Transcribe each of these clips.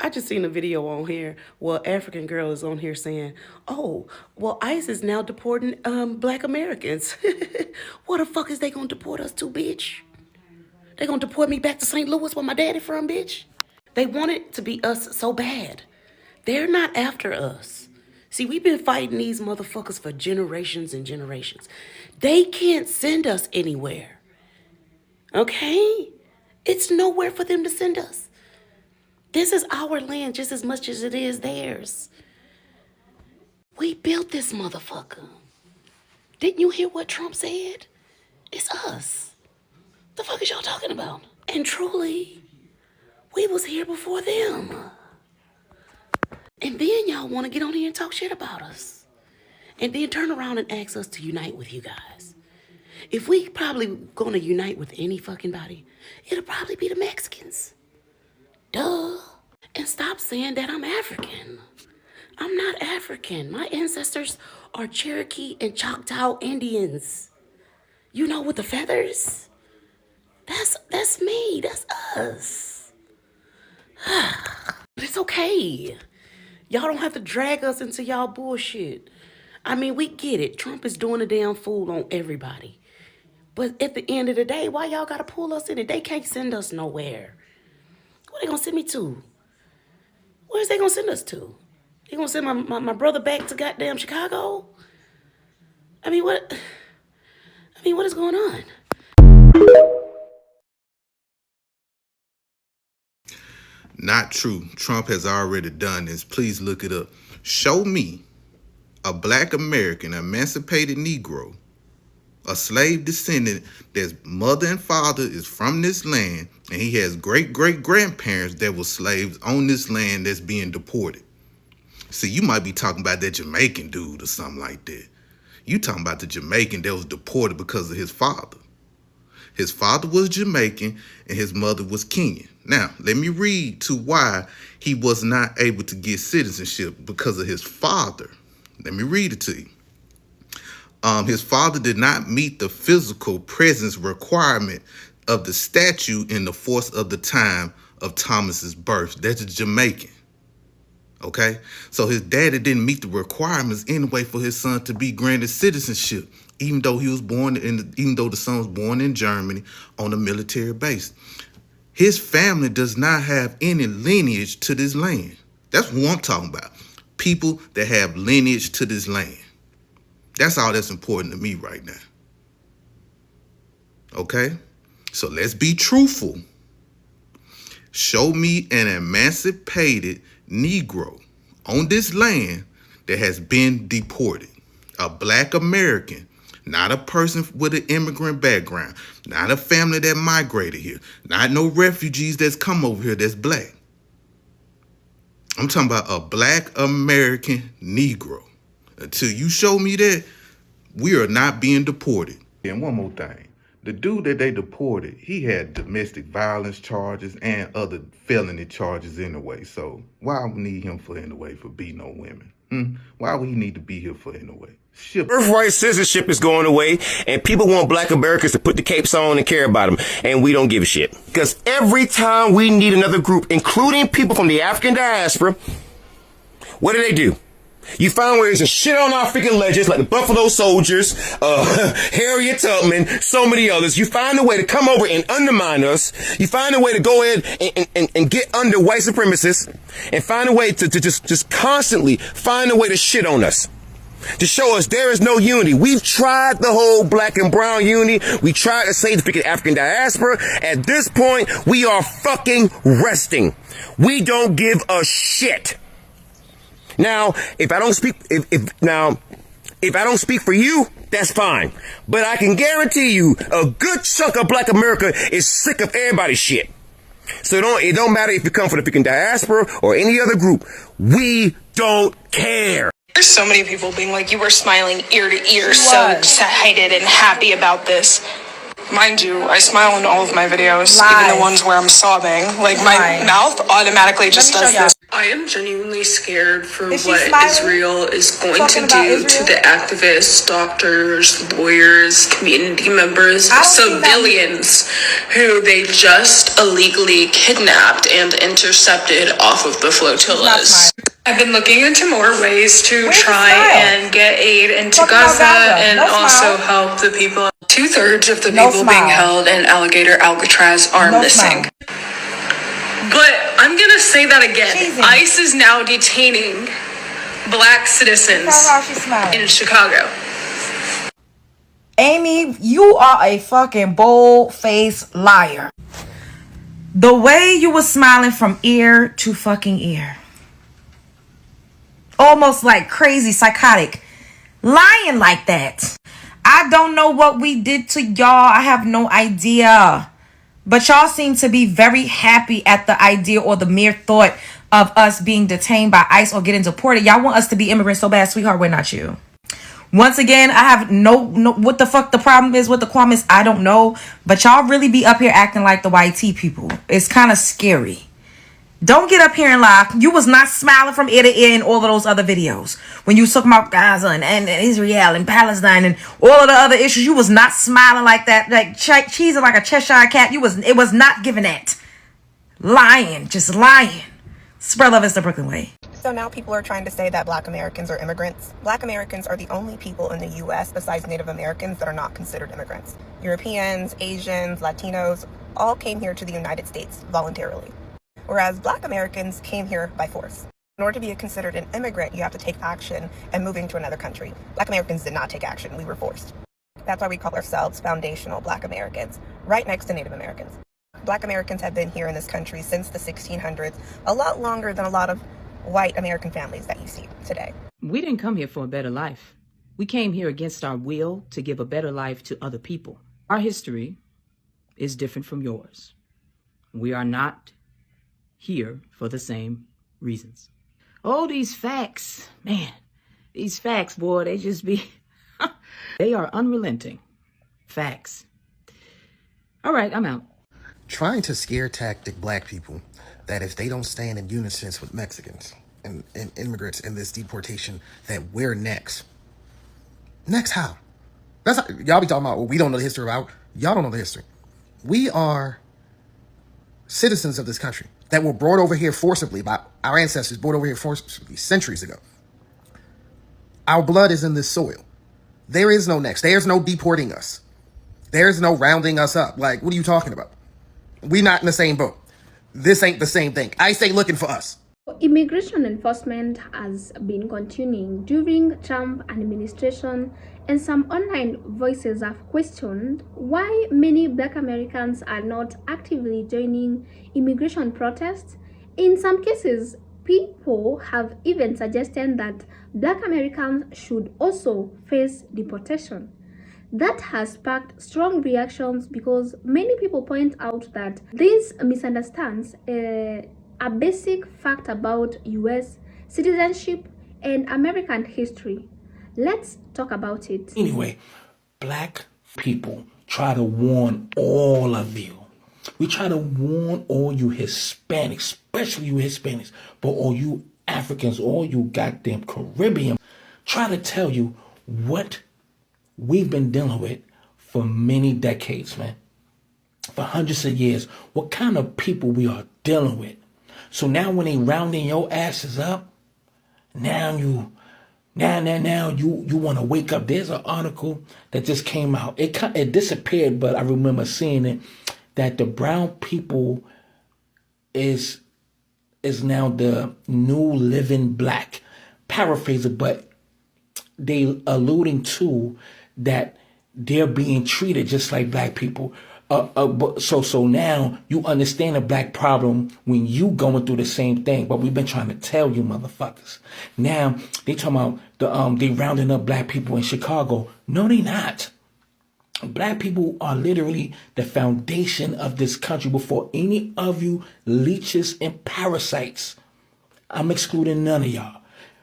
I just seen a video on here. Well, African girl is on here saying, "Oh, well, ICE is now deporting Black Americans. What the fuck is they gonna deport us to, bitch? They gonna deport me back to St. Louis where my daddy from, bitch? They want it to be us so bad. They're not after us. See, we've been fighting these motherfuckers for generations and generations. They can't send us anywhere. Okay? It's nowhere for them to send us. This is our land just as much as it is theirs. We built this motherfucker. Didn't you hear what Trump said? It's us. The fuck is y'all talking about? And truly, we was here before them. And then y'all want to get on here and talk shit about us. And then turn around and ask us to unite with you guys. If we probably gonna unite with any fucking body, it'll probably be the Mexicans. Duh. And stop saying that I'm African. I'm not African. My ancestors are Cherokee and Choctaw Indians. You know, with the feathers? That's me. That's us. But it's okay. Y'all don't have to drag us into y'all bullshit. I mean, we get it. Trump is doing a damn fool on everybody. But at the end of the day, why y'all gotta pull us in it? They can't send us nowhere. Where they gonna send me to? Where's they gonna send us to? They gonna send my brother back to goddamn Chicago? I mean, what is going on? Not true. Trump has already done this. Please look it up. Show me a Black American, emancipated Negro, a slave descendant that's mother and father is from this land, and he has great-great-grandparents that were slaves on this land that's being deported. See, you might be talking about that Jamaican dude or something like that. You talking about the Jamaican that was deported because of his father. His father was Jamaican and his mother was Kenyan. Now, let me read to why he was not able to get citizenship because of his father. Let me read it to you. His father did not meet the physical presence requirement of the statute in the force of the time of Thomas's birth. That's a Jamaican. Okay? So his daddy didn't meet the requirements anyway for his son to be granted citizenship, even though the son was born in Germany on a military base. His family does not have any lineage to this land. That's what I'm talking about. People that have lineage to this land. That's all that's important to me right now. Okay? So let's be truthful. Show me an emancipated Negro on this land that has been deported. A Black American, not a person with an immigrant background, not a family that migrated here, not no refugees that's come over here that's Black. I'm talking about a Black American Negro. Until you show me that, we are not being deported. And one more thing. The dude that they deported, he had domestic violence charges and other felony charges anyway. So why would we need him for anyway for beating on women? Why would he need to be here for anyway? Birthright citizenship is going away, and people want Black Americans to put the capes on and care about them, and we don't give a shit. Because every time we need another group, including people from the African diaspora, what do? You find ways to shit on our freaking legends like the Buffalo Soldiers, Harriet Tubman, so many others. You find a way to come over and undermine us. You find a way to go in and get under white supremacists and find a way to just constantly find a way to shit on us. To show us there is no unity. We've tried the whole Black and brown unity. We tried to save the freaking African diaspora. At this point, we are fucking resting. We don't give a shit. Now, if I don't speak for you, that's fine. But I can guarantee you a good chunk of Black America is sick of everybody's shit. So it don't matter if you come from the freaking diaspora or any other group. We don't care. There's so many people being like, you were smiling ear to ear, so excited and happy about this. Mind you, I smile in all of my videos, even the ones where I'm sobbing. Like, my mouth automatically just does this. I am genuinely scared for what Israel is going to do to the activists, doctors, lawyers, community members, civilians who they just illegally kidnapped and intercepted off of the flotillas. I've been looking into more ways to try and get aid into Gaza and also help the people. 2/3 of the people being held in Alligator Alcatraz are missing. But I'm gonna say that again. ICE is now detaining black citizens in Chicago. Amy, you are a fucking bold-faced liar. The way you were smiling from ear to fucking ear. Almost like crazy, psychotic. Lying like that. I don't know what we did to y'all. I have no idea. But y'all seem to be very happy at the idea or the mere thought of us being detained by ICE or getting deported. Y'all want us to be immigrants so bad, sweetheart. We're not you. Once again, I have no what the fuck the problem is, what the qualm is, I don't know. But y'all really be up here acting like the YT people. It's kind of scary. Don't get up here and lie. You was not smiling from ear to ear in all of those other videos. When you was talking about Gaza and Israel and Palestine and all of the other issues, you was not smiling like that, like cheesing like a Cheshire cat. It was not giving that. Lying, just lying. Spread love is the Brooklyn way. So now people are trying to say that Black Americans are immigrants. Black Americans are the only people in the U.S. besides Native Americans that are not considered immigrants. Europeans, Asians, Latinos all came here to the United States voluntarily. Whereas Black Americans came here by force. In order to be considered an immigrant, you have to take action and moving to another country. Black Americans did not take action. We were forced. That's why we call ourselves foundational Black Americans, right next to Native Americans. Black Americans have been here in this country since the 1600s, a lot longer than a lot of white American families that you see today. We didn't come here for a better life. We came here against our will to give a better life to other people. Our history is different from yours. We are not here for the same reasons. Oh, these facts, man, these facts, boy, they just be, they are unrelenting facts. All right, I'm out. Trying to scare tactic black people that if they don't stand in unison with Mexicans and immigrants in this deportation, that we're next. Next how? That's how, y'all be talking about, well, we don't know the history about. Y'all don't know the history. We are citizens of this country that were brought over here forcibly by our ancestors, brought over here forcibly centuries ago. Our blood is in this soil. There is no next. There's no deporting us. There's no rounding us up. Like, what are you talking about? We not in the same boat. This ain't the same thing. ICE ain't looking for us. Immigration enforcement has been continuing during Trump administration, and some online voices have questioned why many Black Americans are not actively joining immigration protests. In some cases, people have even suggested that Black Americans should also face deportation. That has sparked strong reactions because many people point out that this misunderstands a basic fact about US citizenship and American history. Let's talk about it. Anyway, black people try to warn all of you. We try to warn all you Hispanics, especially you Hispanics, but all you Africans, all you goddamn Caribbean, try to tell you what we've been dealing with for many decades, man. For hundreds of years, what kind of people we are dealing with. So now when they rounding your asses up, now you want to wake up. There's an article that just came out. It disappeared, but I remember seeing it, that the brown people is now the new living black. Paraphrase it, but they alluding to that they're being treated just like black people. So now you understand the black problem when you going through the same thing. But we've been trying to tell you motherfuckers. Now they talking about they rounding up black people in Chicago. No, they not. Black people are literally the foundation of this country before any of you leeches and parasites. I'm excluding none of y'all.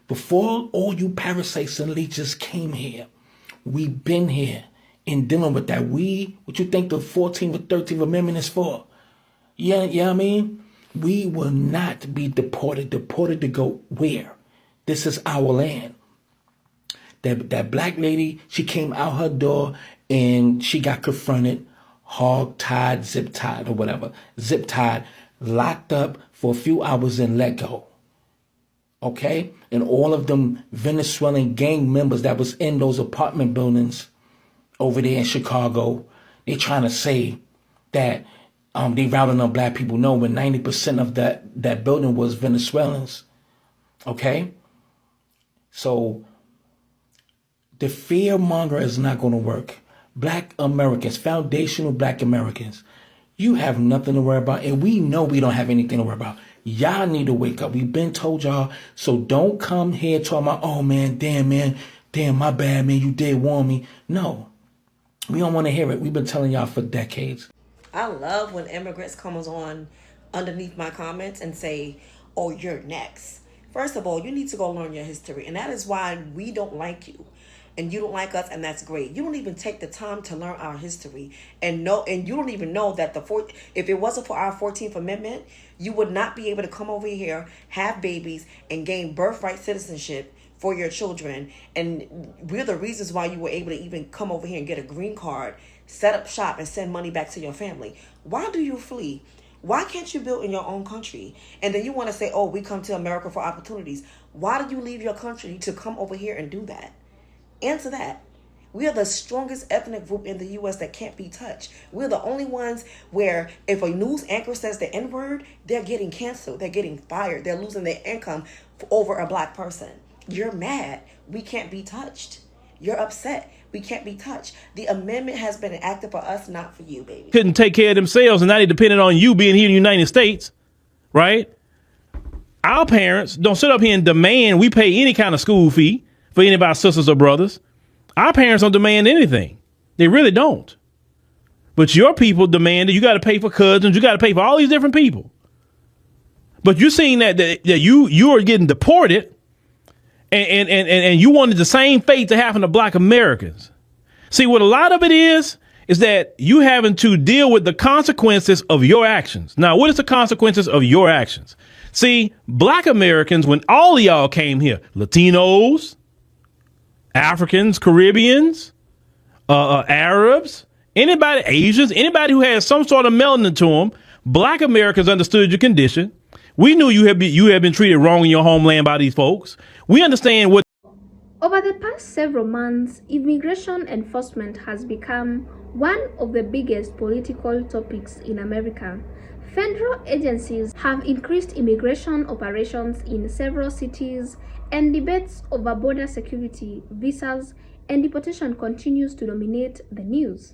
Before all you parasites and leeches came here, we've been here. in dealing with that. What you think the 14th or 13th Amendment is for? Yeah, I mean? We will not be deported. Deported to go where? This is our land. That black lady, she came out her door and she got confronted, hog-tied, zip-tied or whatever. Zip-tied, locked up for a few hours and let go. Okay? And all of them Venezuelan gang members that was in those apartment buildings over there in Chicago, they trying to say that they routing on black people. No, when 90% of that building was Venezuelans. Okay? So the fear monger is not going to work. Black Americans, foundational black Americans, you have nothing to worry about. And we know we don't have anything to worry about. Y'all need to wake up. We've been told y'all. So don't come here talking about, oh man, damn, my bad, man, you did warn me. No, we don't want to hear it. We've been telling y'all for decades. I love when immigrants comes on underneath my comments and say, oh, you're next. First of all, you need to go learn your history. And that is why we don't like you. And you don't like us, and that's great. You don't even take the time to learn our history. And you don't even know that if it wasn't for our 14th Amendment, you would not be able to come over here, have babies, and gain birthright citizenship for your children. And we're the reasons why you were able to even come over here and get a green card, set up shop, and send money back to your family. Why do you flee? Why can't you build in your own country? And then you want to say, oh, we come to America for opportunities. Why do you leave your country to come over here and do that? Answer that. We are the strongest ethnic group in the U.S. that can't be touched. We're the only ones where if a news anchor says the N-word, they're getting canceled. They're getting fired. They're losing their income over a black person. You're mad. We can't be touched. You're upset. We can't be touched. The amendment has been enacted for us, not for you, baby. Couldn't take care of themselves, and now they depending on you being here in the United States, right? Our parents don't sit up here and demand we pay any kind of school fee for any of our sisters or brothers. Our parents don't demand anything. They really don't. But your people demand that you got to pay for cousins. You got to pay for all these different people. But you're seeing that you are getting deported and you wanted the same fate to happen to black Americans. See, what a lot of it is that you having to deal with the consequences of your actions. Now, what is the consequences of your actions? See, black Americans, when all of y'all came here, Latinos, Africans, Caribbeans, Arabs, anybody, Asians, anybody who has some sort of melanin to them, black Americans understood your condition. We knew you had been treated wrong in your homeland by these folks. We understand what. Over the past several months, immigration enforcement has become one of the biggest political topics in America. Federal agencies have increased immigration operations in several cities, and debates over border security, visas, and deportation continues to dominate the news.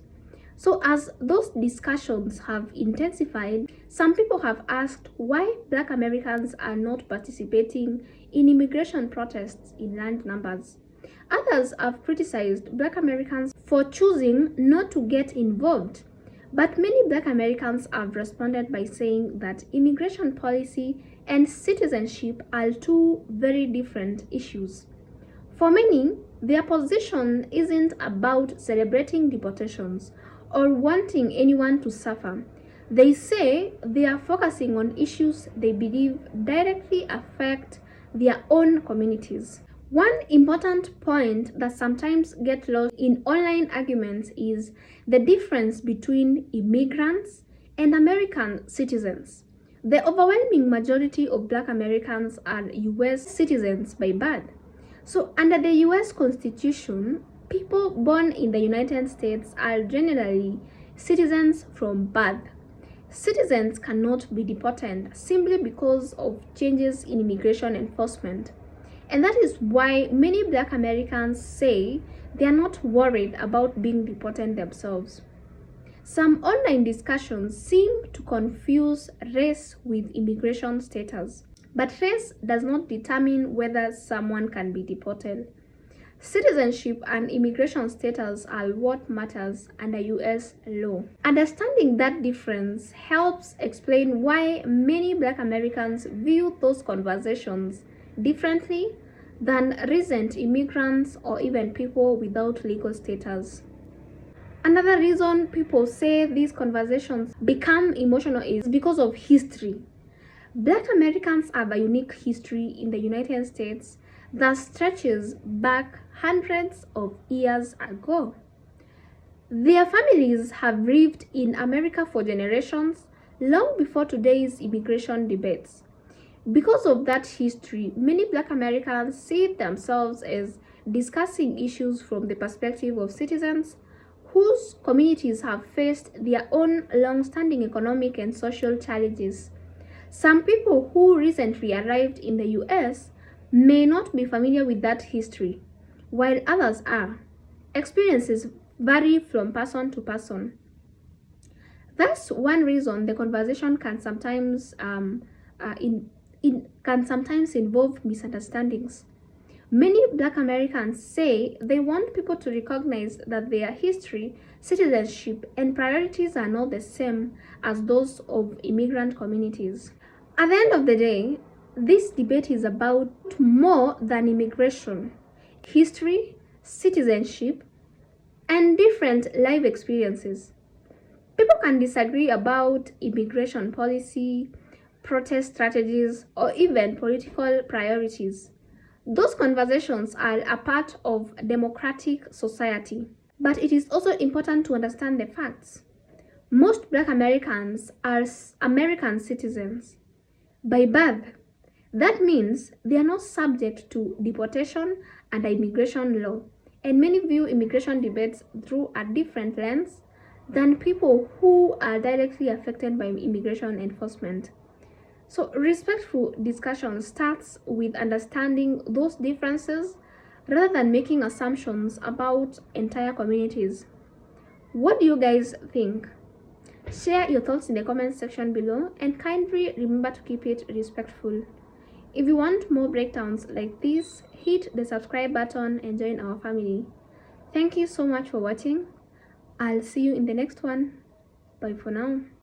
So as those discussions have intensified, some people have asked why black Americans are not participating in immigration protests in large numbers. Others have criticized black Americans for choosing not to get involved. But many black Americans have responded by saying that immigration policy and citizenship are two very different issues. For many, their position isn't about celebrating deportations or wanting anyone to suffer. They say they are focusing on issues they believe directly affect their own communities. One important point that sometimes gets lost in online arguments is the difference between immigrants and American citizens. The overwhelming majority of black Americans are U.S. citizens by birth. So under the U.S. Constitution, people born in the United States are generally citizens from birth. Citizens cannot be deported simply because of changes in immigration enforcement. And that is why many black Americans say they are not worried about being deported themselves. Some online discussions seem to confuse race with immigration status, but race does not determine whether someone can be deported. Citizenship and immigration status are what matters under US law. Understanding that difference helps explain why many black Americans view those conversations differently than recent immigrants or even people without legal status. Another reason people say these conversations become emotional is because of history. Black Americans have a unique history in the United States that stretches back hundreds of years ago. Their families have lived in America for generations, long before today's immigration debates. Because of that history, many Black Americans see themselves as discussing issues from the perspective of citizens whose communities have faced their own long-standing economic and social challenges. Some people who recently arrived in the US may not be familiar with that history, while others are. Experiences vary from person to person. That's one reason the conversation can sometimes involve misunderstandings. Many Black Americans say they want people to recognize that their history, citizenship, and priorities are not the same as those of immigrant communities. At the end of the day, this debate is about more than immigration, history, citizenship, and different life experiences. People can disagree about immigration policy, protest strategies, or even political priorities. Those conversations are a part of democratic society. But it is also important to understand the facts. Most Black Americans are American citizens by birth. That means they are not subject to deportation under immigration law, and many view immigration debates through a different lens than people who are directly affected by immigration enforcement. So, respectful discussion starts with understanding those differences rather than making assumptions about entire communities. What do you guys think? Share your thoughts in the comment section below, and kindly remember to keep it respectful. If you want more breakdowns like this, hit the subscribe button and join our family. Thank you so much for watching. I'll see you in the next one. Bye for now.